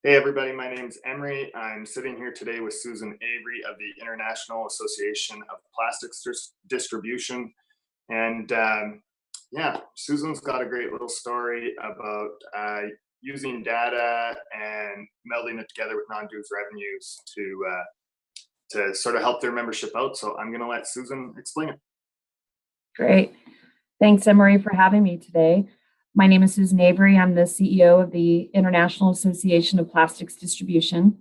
Hey everybody, my name's Emery. I'm sitting here today with Susan Avery of the International Association of Plastics Distribution. And yeah, Susan's got a great little story about using data and melding it together with non-dues revenues to sort of help their membership out. So I'm going to let Susan explain it. Great. Thanks, Emery, for having me today. My name is Susan Avery. I'm the CEO of the International Association of Plastics Distribution.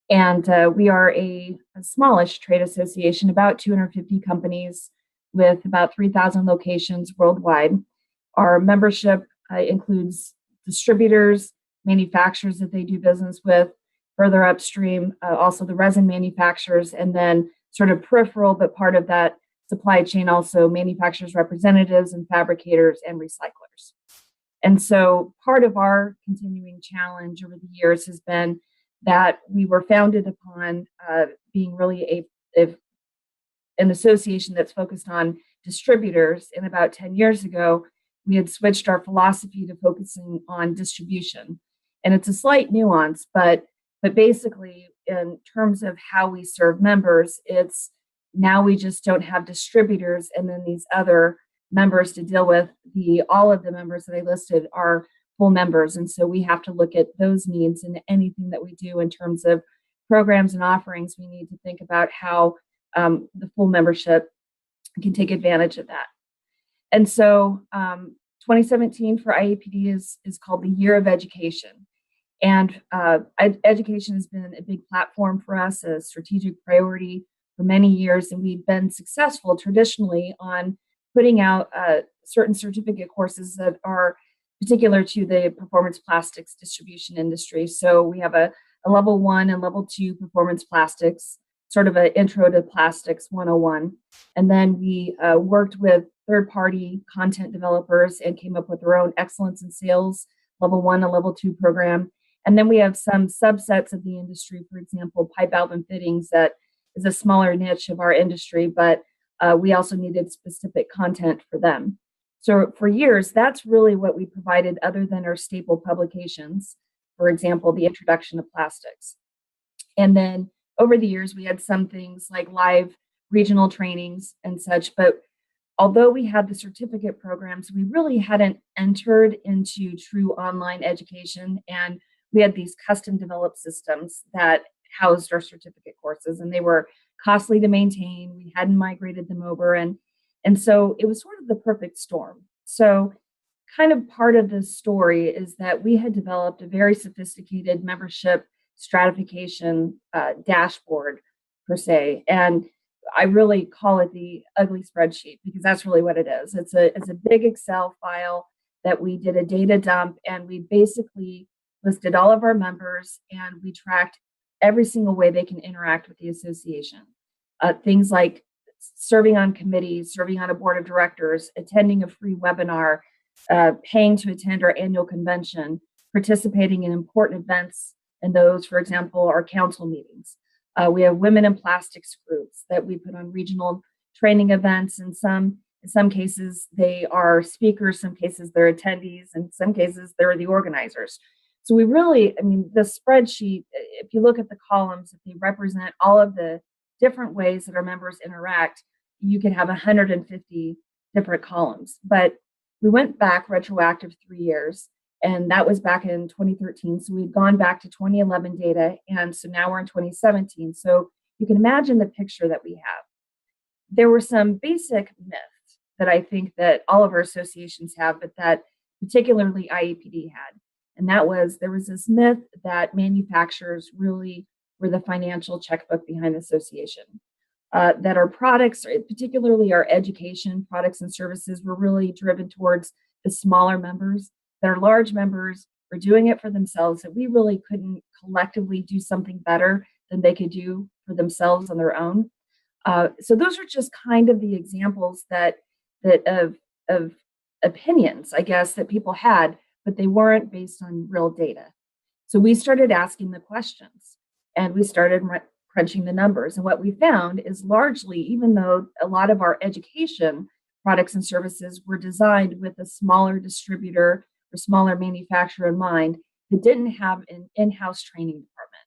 And we are a smallish trade association, about 250 companies with about 3,000 locations worldwide. Our membership includes distributors, manufacturers that they do business with, further upstream, also the resin manufacturers, and then sort of peripheral, but part of that supply chain also manufacturers, representatives, and fabricators and recyclers. And so part of our continuing challenge over the years has been that we were founded upon being really an association that's focused on distributors. And about 10 years ago, we had switched our philosophy to focusing on distribution. And it's a slight nuance, but basically in terms of how we serve members, it's now we just don't have distributors and then these other members to deal with. All of the members that I listed are full members. And so we have to look at those needs in anything that we do in terms of programs and offerings. We need to think about how the full membership can take advantage of that. And so 2017 for IAPD is called the Year of Education. And education has been a big platform for us, a strategic priority for many years. And we've been successful traditionally on putting out certain certificate courses that are particular to the performance plastics distribution industry. So we have a level 1 and level 2 performance plastics, sort of an intro to plastics 101. And then we worked with third-party content developers and came up with our own excellence in sales, level 1 and level 2 program. And then we have some subsets of the industry, for example, pipe, valve, and fittings that is a smaller niche of our industry, but we also needed specific content for them. So for years, that's really what we provided other than our staple publications, for example, the introduction of plastics. And then over the years, we had some things like live regional trainings and such, but although we had the certificate programs, we really hadn't entered into true online education. And we had these custom developed systems that housed our certificate courses, and they were costly to maintain. We hadn't migrated them over. And so it was sort of the perfect storm. So kind of part of the story is that we had developed a very sophisticated membership stratification dashboard per se. And I really call it the ugly spreadsheet because that's really what it is. It's a big Excel file that we did a data dump, and we basically listed all of our members and we tracked every single way they can interact with the association. Things like serving on committees, serving on a board of directors, attending a free webinar, paying to attend our annual convention, participating in important events, and those, for example, are council meetings. We have women in plastics groups that we put on regional training events. In some cases, they are speakers, some cases they're attendees, and some cases they're the organizers. So we really, the spreadsheet, if you look at the columns, if they represent all of the different ways that our members interact, you could have 150 different columns. But we went back retroactive 3 years, and that was back in 2013. So we'd gone back to 2011 data, and so now we're in 2017. So you can imagine the picture that we have. There were some basic myths that I think that all of our associations have, but that particularly IAPD had. And that was, there was this myth that manufacturers really were the financial checkbook behind the association. That our products, particularly our education products and services, were really driven towards the smaller members. That our large members were doing it for themselves, that we really couldn't collectively do something better than they could do for themselves on their own. So those are just kind of the examples that of opinions, I guess, that people had, but they weren't based on real data. So we started asking the questions and we started crunching the numbers. And what we found is largely, even though a lot of our education products and services were designed with a smaller distributor or smaller manufacturer in mind, that didn't have an in-house training department.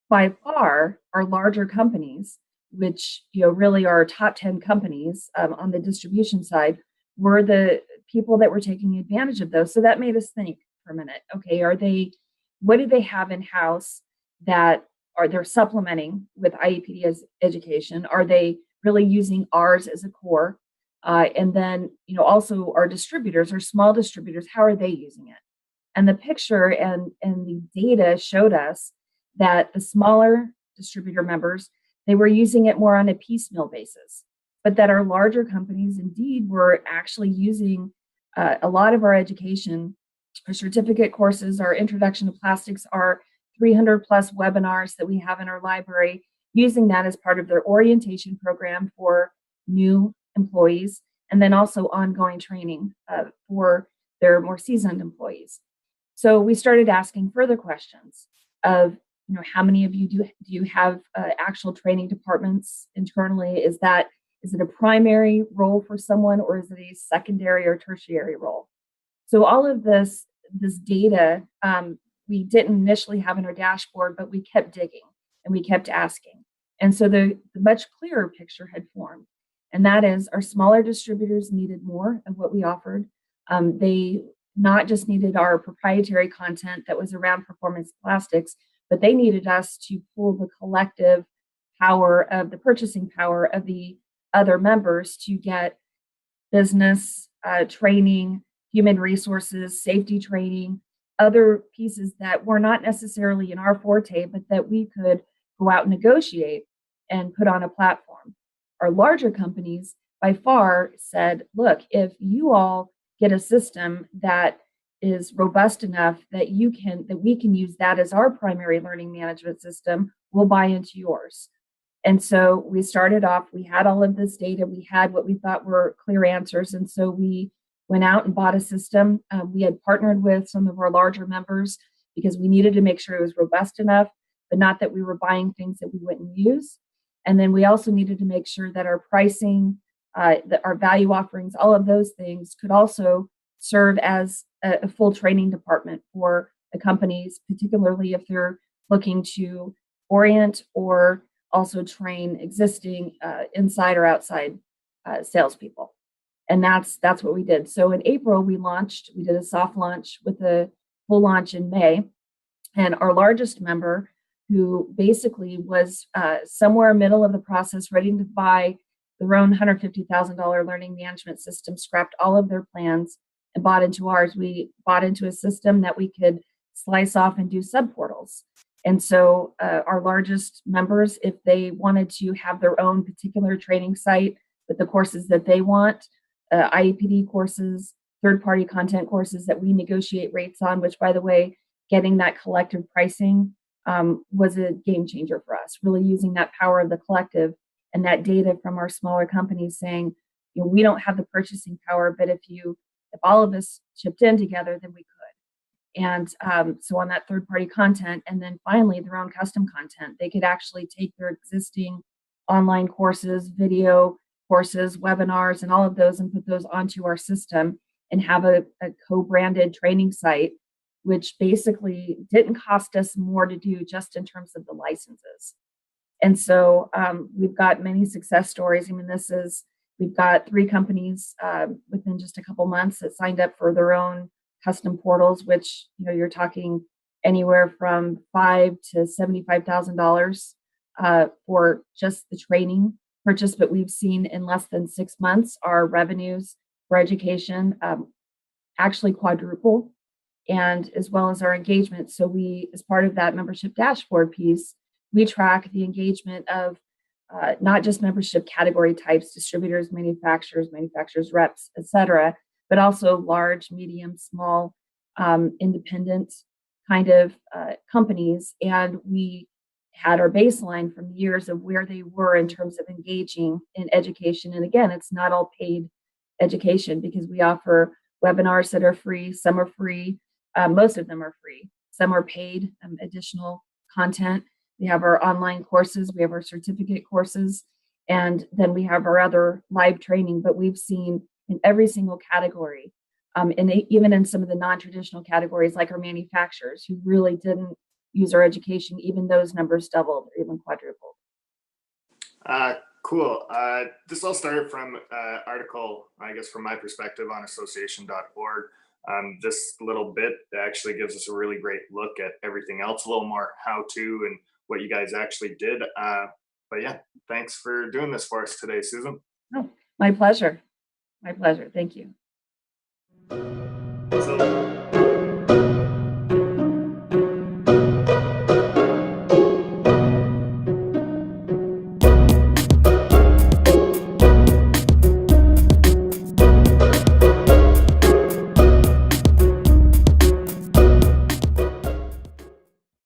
By far, our larger companies, which really are top 10 companies on the distribution side, were the people that were taking advantage of those. So that made us think for a minute. Okay, what do they have in house that are they're supplementing with IEPD as education? Are they really using ours as a core? And then also our distributors, our small distributors, how are they using it? And the picture and the data showed us that the smaller distributor members, they were using it more on a piecemeal basis, but that our larger companies indeed were actually using a lot of our education, our certificate courses, our introduction to plastics, our 300 plus webinars that we have in our library, using that as part of their orientation program for new employees, and then also ongoing training for their more seasoned employees. So we started asking further questions of, how many of you do you have actual training departments internally? Is it a primary role for someone, or is it a secondary or tertiary role? So all of this data, we didn't initially have in our dashboard, but we kept digging and we kept asking. And so the much clearer picture had formed. And that is, our smaller distributors needed more of what we offered. They not just needed our proprietary content that was around performance plastics, but they needed us to pull the collective power of the purchasing power of the other members to get business training, human resources, safety training, other pieces that were not necessarily in our forte, but that we could go out and negotiate and put on a platform. Our larger companies by far said, look, if you all get a system that is robust enough that we can use that as our primary learning management system, we'll buy into yours. And so we started off, we had all of this data, we had what we thought were clear answers. And so we went out and bought a system. We had partnered with some of our larger members because we needed to make sure it was robust enough, but not that we were buying things that we wouldn't use. And then we also needed to make sure that our pricing, that our value offerings, all of those things could also serve as a full training department for the companies, particularly if they're looking to orient or also train existing inside or outside salespeople. And that's what we did. So in April, we did a soft launch with a full launch in May. And our largest member, who basically was somewhere middle of the process, ready to buy their own $150,000 learning management system, scrapped all of their plans and bought into ours. We bought into a system that we could slice off and do subportals. And so our largest members, if they wanted to have their own particular training site with the courses that they want, IEPD courses, third-party content courses that we negotiate rates on, which, by the way, getting that collective pricing was a game changer for us, really using that power of the collective and that data from our smaller companies saying, we don't have the purchasing power, but if all of us chipped in together, then we could. And so on that third-party content, and then finally their own custom content, they could actually take their existing online courses, video courses, webinars, and all of those and put those onto our system and have a co-branded training site, which basically didn't cost us more to do just in terms of the licenses. And so we've got many success stories. I mean, we've got 3 companies within just a couple months that signed up for their own custom portals, which you're talking anywhere from $5,000 to $75,000 for just the training purchase. But we've seen in less than 6 months our revenues for education actually quadruple, and as well as our engagement. So we, as part of that membership dashboard piece, we track the engagement of not just membership category types, distributors, manufacturers, reps, et cetera, but also large, medium, small, independent kind of companies. And we had our baseline from years of where they were in terms of engaging in education. And again, it's not all paid education because we offer webinars that are free. Some are free. Most of them are free. Some are paid, additional content. We have our online courses. We have our certificate courses. And then we have our other live training. But we've seen in every single category even in some of the non-traditional categories like our manufacturers who really didn't use our education, even those numbers doubled or even quadrupled. Cool. This all started from article, I guess, from my perspective on association.org. This little bit actually gives us a really great look at everything else, a little more how to and what you guys actually did. But yeah, thanks for doing this for us today, Susan. Oh, my pleasure. My pleasure. Thank you. So